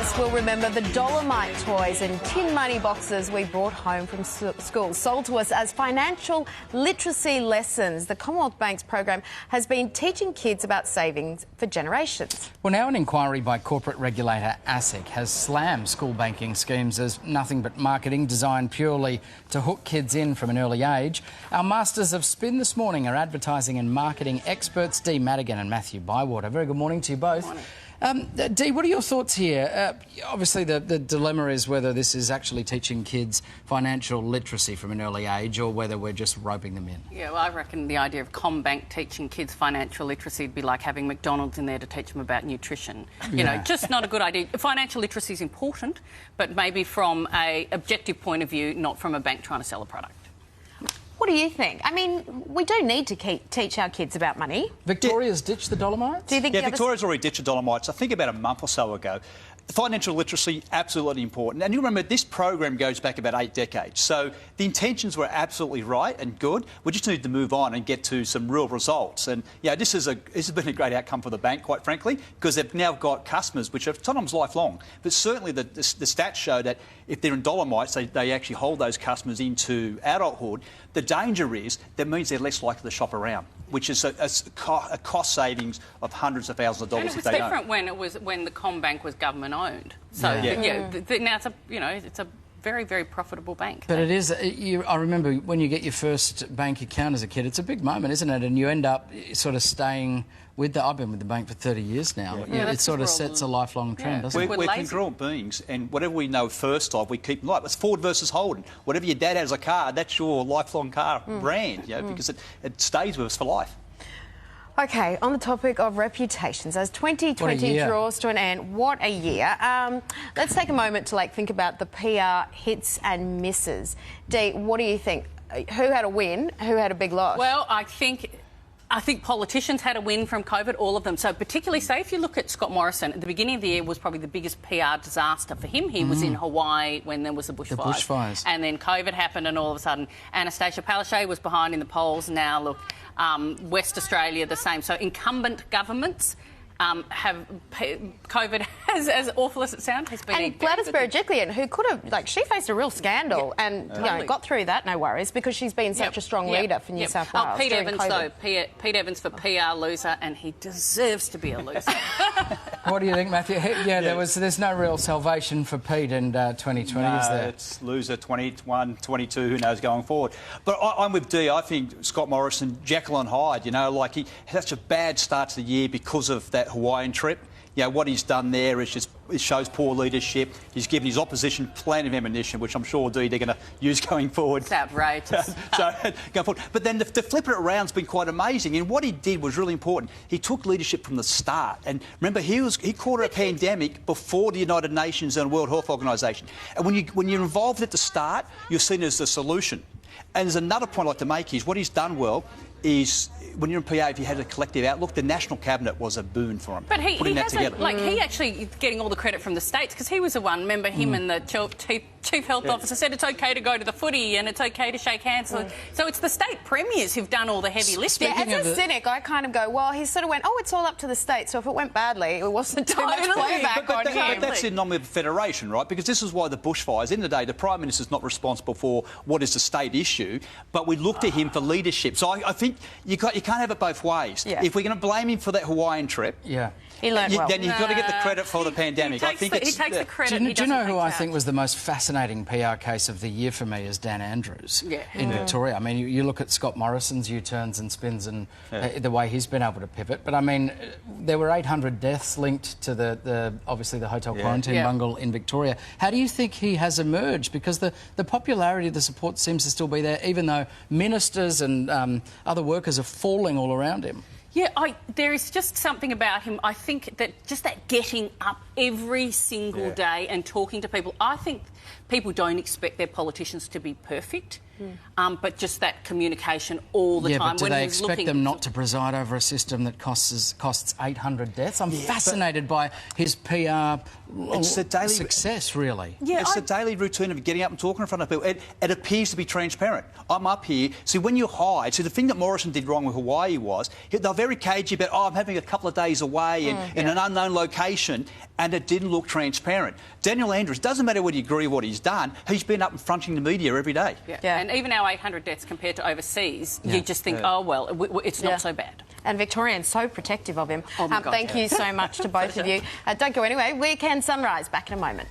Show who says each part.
Speaker 1: us will remember the Dollarmite toys and tin money boxes we brought home from school, sold to us as financial literacy lessons. The Commonwealth Bank's program has been teaching kids about savings for generations.
Speaker 2: Well, now an inquiry by corporate regulator ASIC has slammed school banking schemes as nothing but marketing designed purely to hook kids in from an early age. Our Masters of Spin this morning are advertising and marketing experts, Dee Madigan and Matthew Bywater. Very good morning to you both.
Speaker 3: Morning.
Speaker 2: Dee, what are your thoughts here? Obviously, the dilemma is whether this is actually teaching kids financial literacy from an early age or whether we're just roping them in.
Speaker 3: Yeah, well, I reckon the idea of CommBank teaching kids financial literacy would be like having McDonald's in there to teach them about nutrition. You know, just not a good idea. Financial literacy is important, but maybe from an objective point of view, not from a bank trying to sell a product.
Speaker 1: What do you think? I mean, we do need to teach our kids about money.
Speaker 2: Victoria's ditched the Dollarmites?
Speaker 1: Do you think?
Speaker 4: Yeah, Victoria's already ditched the Dollarmites. I think about a month or so ago. Financial literacy, absolutely important. And you remember, this program goes back about 8 decades. So the intentions were absolutely right and good. We just need to move on and get to some real results. And, yeah, this has been a great outcome for the bank, quite frankly, because they've now got customers which are sometimes lifelong. But certainly the stats show that if they're in Dollarmites, they actually hold those customers into adulthood. The danger is that means they're less likely to shop around, which is a cost savings of hundreds of thousands of dollars if they don't.
Speaker 3: And it was different when the CommBank was government owned. So now it's a very, very profitable bank.
Speaker 2: But it is. I remember when you get your first bank account as a kid, it's a big moment, isn't it? And you end up sort of staying with I've been with the bank for 30 years now.
Speaker 4: Yeah.
Speaker 2: It sort of sets a lifelong trend, doesn't it?
Speaker 4: We're congruent beings, and whatever we know first of, we keep life. It's Ford versus Holden. Whatever your dad has a car, that's your lifelong car brand, because it stays with us for life.
Speaker 1: OK, on the topic of reputations, as 2020 draws to an end, what a year. Let's take a moment to think about the PR hits and misses. Dee, what do you think? Who had a win? Who had a big loss?
Speaker 3: Well, I think politicians had a win from COVID, all of them. So particularly, say, if you look at Scott Morrison, at the beginning of the year was probably the biggest PR disaster for him. He was in Hawaii when there was the bushfires. And then COVID happened and all of a sudden Anastasia Palaszczuk was behind in the polls. Now, look, West Australia, the same. So incumbent governments have COVID, as awful as it sounds, has been...
Speaker 1: And Gladys Berejiklian, who could have, she faced a real scandal and got through that, no worries, because she's been such a strong leader for New South Wales.
Speaker 3: Pete Evans, though. Pete Evans for PR loser, and he deserves to be a loser.
Speaker 2: What do you think, Matthew? There's no real salvation for Pete in 2020, is there?
Speaker 4: It's loser 21, 22, who knows going forward. But I'm with Dee. I think Scott Morrison, Jekyll and Hyde, he had such a bad start to the year because of that Hawaiian trip. What he's done there is it shows poor leadership. He's given his opposition plenty of ammunition, which I'm sure, Dee, they're going to use going forward.
Speaker 3: It's outrageous.
Speaker 4: Going forward. But then to flip it around has been quite amazing. And what he did was really important. He took leadership from the start. And remember, he called it a pandemic before the United Nations and World Health Organisation. And when you're involved at the start, you're seen as the solution. And there's another point I'd like to make is what he's done well is when you're in PA, if you had a collective outlook, the National Cabinet was a boon for him.
Speaker 3: But he he actually getting all the credit from the states because he was the one. Remember, him and the chief health officer said it's OK to go to the footy and it's OK to shake hands. So it's the state premiers who've done all the heavy lifting.
Speaker 1: Yeah, as a cynic, I kind of go, well, he sort of went, it's all up to the states. So if it went badly, it wasn't too much blowback on him.
Speaker 4: But that's the anomaly of the federation, right? Because this is why the bushfires. In the day, the Prime Minister's not responsible for what is the state issue, but we look to him for leadership. So I think you can't have it both ways. Yeah. If we're going to blame him for that Hawaiian trip,
Speaker 1: he learned well.
Speaker 4: Then you've got to get the credit for the pandemic.
Speaker 3: He takes the credit.
Speaker 2: Do you know who I think was the most fascinating PR case of the year for me is Dan Andrews in Victoria. I mean, you look at Scott Morrison's U-turns and spins and the way he's been able to pivot. But I mean, there were 800 deaths linked to obviously the hotel quarantine bungle in Victoria. How do you think he has emerged? Because the popularity of the support seems to still be there, even though ministers and other workers are falling all around him.
Speaker 3: Yeah, there is just something about him. I think that just that getting up every single day and talking to people. I think people don't expect their politicians to be perfect. But just that communication all the time.
Speaker 2: But do they expect them not to preside over a system that costs 800 deaths? I'm fascinated by his PR success, really.
Speaker 4: Yeah, it's the daily routine of getting up and talking in front of people. It appears to be transparent. I'm up here. See, when you hide... See, the thing that Morrison did wrong with Hawaii was they're very cagey about, I'm having a couple of days away in an unknown location. and it didn't look transparent. Daniel Andrews, doesn't matter whether you agree with what he's done, he's been up and fronting the media every day.
Speaker 3: Yeah. And even our 800 deaths compared to overseas, you just think, oh, well, it's not so bad.
Speaker 1: And Victorians so protective of him.
Speaker 3: Oh my God,
Speaker 1: thank you so much to both of you. Don't go anywhere. Weekend Sunrise, back in a moment.